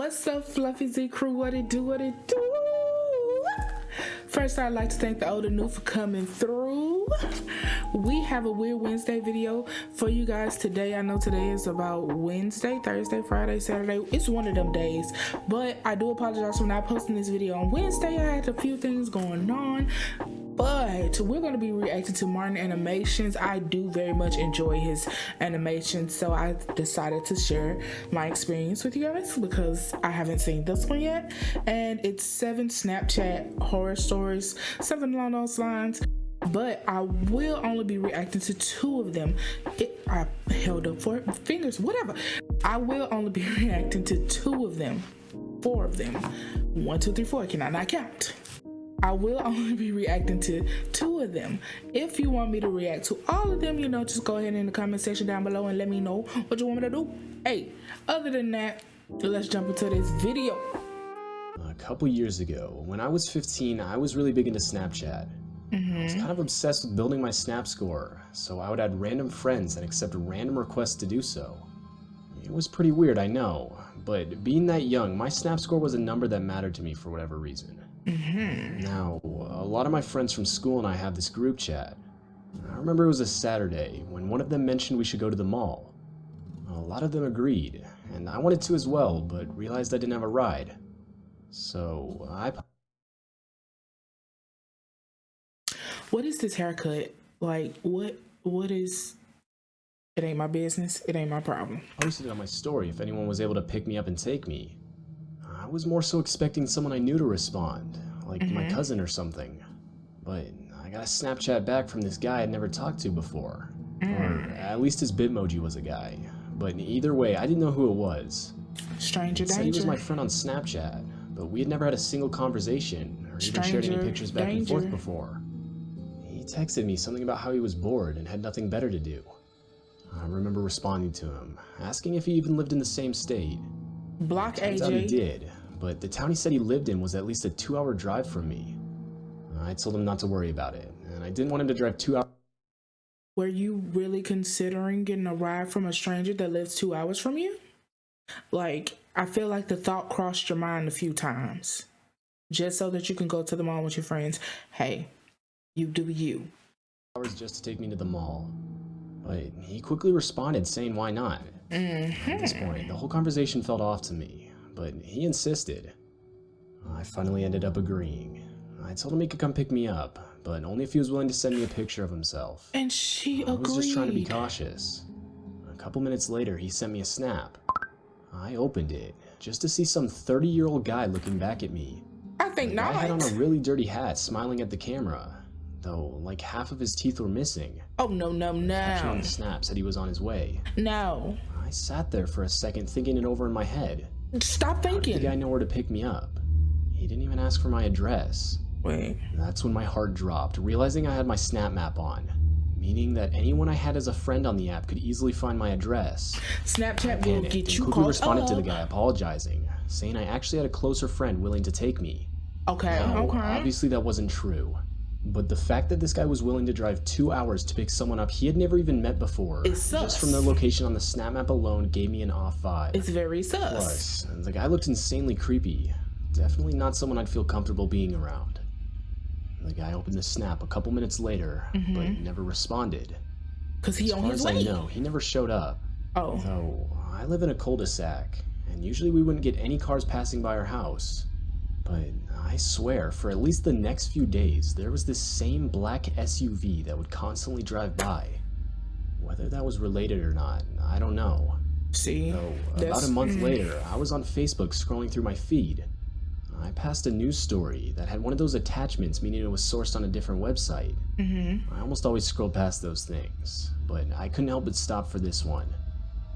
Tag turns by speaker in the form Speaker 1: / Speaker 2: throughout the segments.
Speaker 1: What's up, Fluffy Z crew? What it do? What it do? First, I'd like to thank the old and new for coming through. We have a Weird Wednesday video for you guys today. I know today is about Wednesday, Thursday, Friday, Saturday. It's one of them days, but I do apologize for not posting this video on Wednesday. I had a few things going on, but we're going to be reacting to Martin animations. I do very much enjoy his animations, so I decided to share my experience with you guys because I haven't seen this one yet, and it's 7 Snapchat horror stories, something along those lines. But I will only be reacting to 2 of them. I held up 4 fingers, whatever. I will only be reacting to 2 of them. 4 of them. 1, 2, 3, 4. Can I not count? I will only be reacting to 2 of them. If you want me to react to all of them, you know, just go ahead in the comment section down below and let me know what you want me to do. Hey, other than that, let's jump into this video.
Speaker 2: A couple years ago, when I was 15, I was really big into Snapchat. I was kind of obsessed with building my Snap score, so I would add random friends and accept random requests to do so. It was pretty weird, I know, but being that young, my Snap score was a number that mattered to me for whatever reason. Now, a lot of my friends from school and I have this group chat. I remember it was a Saturday when one of them mentioned we should go to the mall. A lot of them agreed, and I wanted to as well, but realized I didn't have a ride. So
Speaker 1: What is this haircut? Like, what is... It ain't my business. It ain't my problem.
Speaker 2: I posted it on my story if anyone was able to pick me up and take me. I was more so expecting someone I knew to respond, like my cousin or something. But I got a Snapchat back from this guy I'd never talked to before. Or at least his Bitmoji was a guy. But either way, I didn't know who it was.
Speaker 1: Stranger danger.
Speaker 2: He said he was my friend on Snapchat, but we had never had a single conversation or even shared any pictures back and forth before. He texted me something about how he was bored and had nothing better to do. I remember responding to him, asking if he even lived in the same state.
Speaker 1: Block
Speaker 2: Turns
Speaker 1: AJ.
Speaker 2: out he did, but the town he said he lived in was at least a 2-hour drive from me. I told him not to worry about it, and I didn't want him to drive 2 hours.
Speaker 1: Were you really considering getting a ride from a stranger that lives 2 hours from you? Like, I feel like the thought crossed your mind a few times. Just so that you can go to the mall with your friends. Hey, you do you.
Speaker 2: Hours just to take me to the mall. But he quickly responded saying why not. At this point, the whole conversation felt off to me, but he insisted. I finally ended up agreeing. I told him he could come pick me up, but only if he was willing to send me a picture of himself.
Speaker 1: And she agreed.
Speaker 2: I was just trying to be cautious. A couple minutes later, he sent me a snap. I opened it, just to see some 30-year-old guy looking back at me.
Speaker 1: I think not.
Speaker 2: I had on a really dirty hat, smiling at the camera, though like half of his teeth were missing.
Speaker 1: Oh, no.
Speaker 2: The caption on the snap said he was on his way.
Speaker 1: No.
Speaker 2: I sat there for a second thinking it over in my head.
Speaker 1: Stop thinking.
Speaker 2: How did the guy know where to pick me up? He didn't even ask for my address.
Speaker 1: Wait.
Speaker 2: That's when my heart dropped, realizing I had my Snap map on, meaning that anyone I had as a friend on the app could easily find my address.
Speaker 1: Snapchat will get you
Speaker 2: quickly
Speaker 1: caught
Speaker 2: responded
Speaker 1: up.
Speaker 2: to the guy apologizing, saying I actually had a closer friend willing to take me.
Speaker 1: Okay,
Speaker 2: Now,
Speaker 1: okay.
Speaker 2: Obviously that wasn't true. But the fact that this guy was willing to drive 2 hours to pick someone up he had never even met before, just from their location on the Snap map alone, gave me an off vibe.
Speaker 1: It's very sus.
Speaker 2: Plus, the guy looked insanely creepy. Definitely not someone I'd feel comfortable being around. The guy opened the snap a couple minutes later, but never responded.
Speaker 1: Cause he on his way.
Speaker 2: As far as I know, he never showed up.
Speaker 1: Oh.
Speaker 2: Though, I live in a cul-de-sac, and usually we wouldn't get any cars passing by our house. But I swear, for at least the next few days, there was this same black SUV that would constantly drive by. Whether that was related or not, I don't know.
Speaker 1: See?
Speaker 2: Though, about a month later, I was on Facebook scrolling through my feed. I passed a news story that had one of those attachments, meaning it was sourced on a different website. I almost always scroll past those things, but I couldn't help but stop for this one.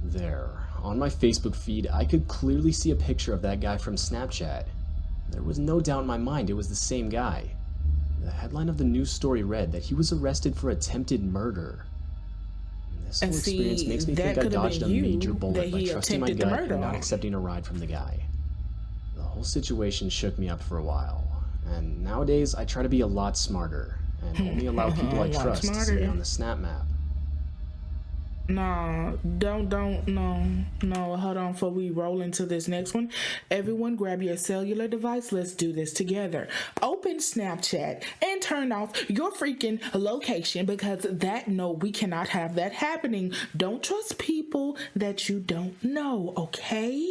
Speaker 2: There, on my Facebook feed, I could clearly see a picture of that guy from Snapchat. There was no doubt in my mind it was the same guy. The headline of the news story read that he was arrested for attempted murder. This whole experience makes me think I dodged a major bullet by trusting my gut and not accepting a ride from the guy. The whole situation shook me up for a while, and nowadays I try to be a lot smarter and only allow people I trust to stay on the Snap map.
Speaker 1: Nah, no, hold on before we roll into this next one. Everyone grab your cellular device. Let's do this together. Open Snapchat and turn off your freaking location, because we cannot have that happening. Don't trust people that you don't know, okay?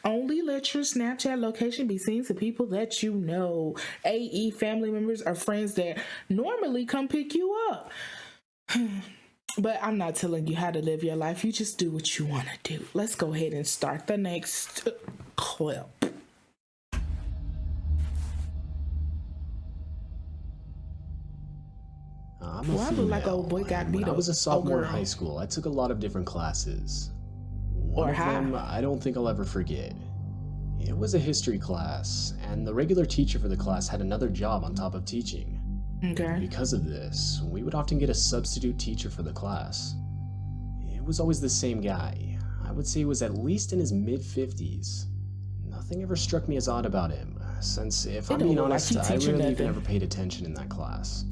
Speaker 1: Only let your Snapchat location be seen to people that you know, i.e. family members or friends that normally come pick you up. But I'm not telling you how to live your life. You just do what you want to do. Let's go ahead and start the next clip.
Speaker 2: I'm a
Speaker 1: Well, I look like old boy got beat
Speaker 2: When
Speaker 1: up.
Speaker 2: I was a sophomore in
Speaker 1: girl.
Speaker 2: high school, I took a lot of different classes. One
Speaker 1: Or
Speaker 2: of
Speaker 1: high.
Speaker 2: them I don't think I'll ever forget. It was a history class, and the regular teacher for the class had another job on top of teaching.
Speaker 1: Okay.
Speaker 2: Because of this, we would often get a substitute teacher for the class. It was always the same guy. I would say he was at least in his mid-50s. Nothing ever struck me as odd about him, since if I'm being honest, I really even ever paid attention in that class.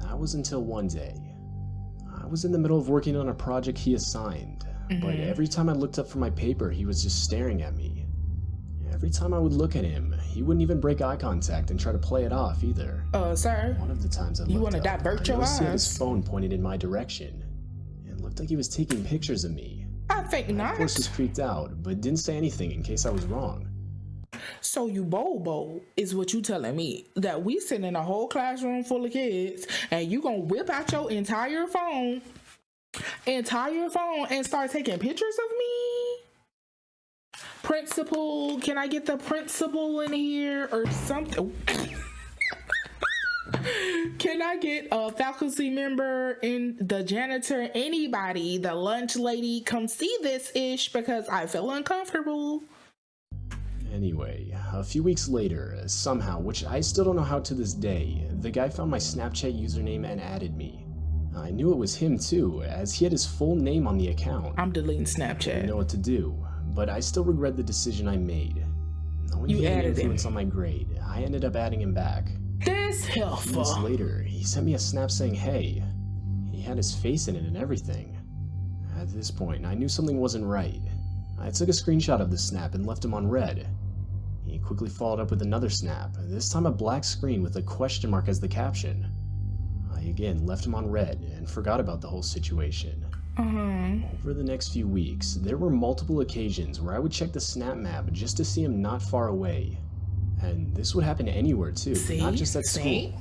Speaker 2: That was until one day. I was in the middle of working on a project he assigned, but every time I looked up from my paper, he was just staring at me. Every time I would look at him, he wouldn't even break eye contact and try to play it off either.
Speaker 1: Sir,
Speaker 2: One of the times I
Speaker 1: you
Speaker 2: looked
Speaker 1: want to
Speaker 2: up,
Speaker 1: divert
Speaker 2: I
Speaker 1: your
Speaker 2: noticed he had his
Speaker 1: eyes?
Speaker 2: phone pointed in my direction. It looked like he was taking pictures of me.
Speaker 1: I think
Speaker 2: I,
Speaker 1: not.
Speaker 2: of course, was creeped out, but didn't say anything in case I was wrong.
Speaker 1: So you bold is what you telling me, that we sitting in a whole classroom full of kids and you gonna whip out your entire phone and start taking pictures of me? Principal, can I get the principal in here or something? Can I get a faculty member, in the janitor, anybody, the lunch lady, come see this ish, because I feel uncomfortable.
Speaker 2: Anyway, a few weeks later, somehow, which I still don't know how to this day, the guy found my Snapchat username and added me. I knew it was him too, as he had his full name on the account.
Speaker 1: I'm deleting
Speaker 2: I didn't
Speaker 1: Snapchat.
Speaker 2: know what to do, but I still regret the decision I made. Knowing
Speaker 1: You
Speaker 2: he had an
Speaker 1: added him.
Speaker 2: influence on my grade, I ended up adding him back.
Speaker 1: This
Speaker 2: Months
Speaker 1: helpful.
Speaker 2: later, he sent me a snap saying, hey. He had his face in it and everything. At this point, I knew something wasn't right. I took a screenshot of the snap and left him on red. He quickly followed up with another snap, this time a black screen with a question mark as the caption. I again left him on red and forgot about the whole situation. Over the next few weeks, there were multiple occasions where I would check the snap map just to see him not far away. And this would happen anywhere too, not just at school.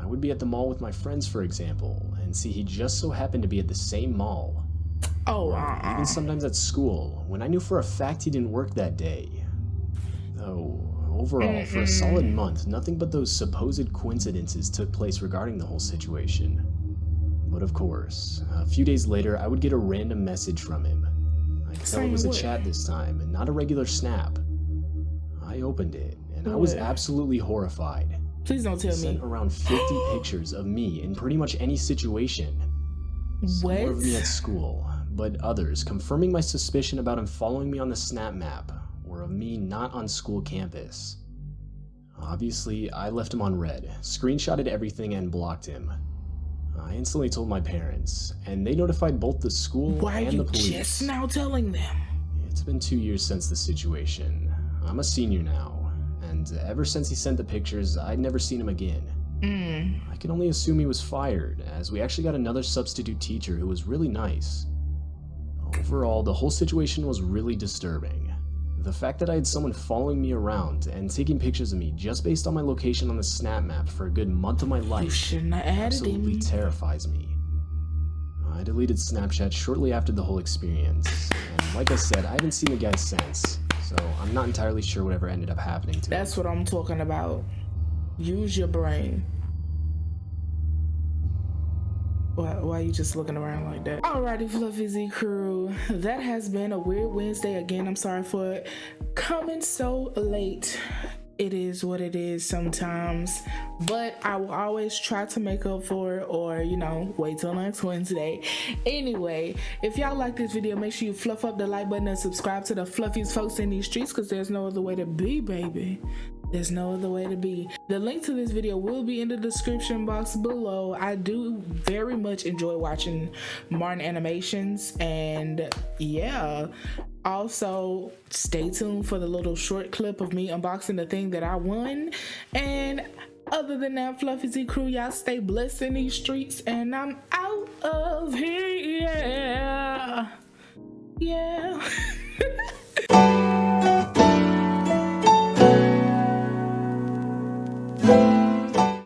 Speaker 2: I would be at the mall with my friends, for example, and see he just so happened to be at the same mall.
Speaker 1: Oh,
Speaker 2: Even sometimes at school, when I knew for a fact he didn't work that day. Though, overall, for a solid month, nothing but those supposed coincidences took place regarding the whole situation. But of course, a few days later, I would get a random message from him. I could tell it was a chat this time, and not a regular snap. I opened it, and I was absolutely horrified.
Speaker 1: please don't tell
Speaker 2: He sent
Speaker 1: me.
Speaker 2: around 50 pictures of me in pretty much any situation. Some were of me at school, but others confirming my suspicion about him following me on the snap map were of me not on school campus. Obviously, I left him on red, screenshotted everything, and blocked him. I instantly told my parents, and they notified both the school
Speaker 1: Why are
Speaker 2: and
Speaker 1: you
Speaker 2: the police.
Speaker 1: just now telling them?
Speaker 2: It's been 2 years since the situation. I'm a senior now, and ever since he sent the pictures, I'd never seen him again. I can only assume he was fired, as we actually got another substitute teacher who was really nice. Overall, the whole situation was really disturbing. The fact that I had someone following me around and taking pictures of me just based on my location on the snap map for a good month of my
Speaker 1: You
Speaker 2: life
Speaker 1: shouldn't have added
Speaker 2: absolutely
Speaker 1: him.
Speaker 2: terrifies me. I deleted Snapchat shortly after the whole experience, and like I said, I haven't seen the guy since, so I'm not entirely sure whatever ended up happening to him.
Speaker 1: That's what I'm talking about. Use your brain. Why are you just looking around like that? Alrighty, Fluffy Z crew. That has been a weird Wednesday. Again, I'm sorry for it coming so late. It is what it is sometimes, but I will always try to make up for it, or wait till next Wednesday. Anyway, if y'all like this video, make sure you fluff up the like button and subscribe to the fluffiest folks in these streets, because there's no other way to be, baby. There's no other way to be. The link to this video will be in the description box below. I do very much enjoy watching Martin animations, and yeah. Also, stay tuned for the little short clip of me unboxing the thing that I won. And other than that, Fluffy Z crew, y'all stay blessed in these streets, and I'm out of here. Yeah.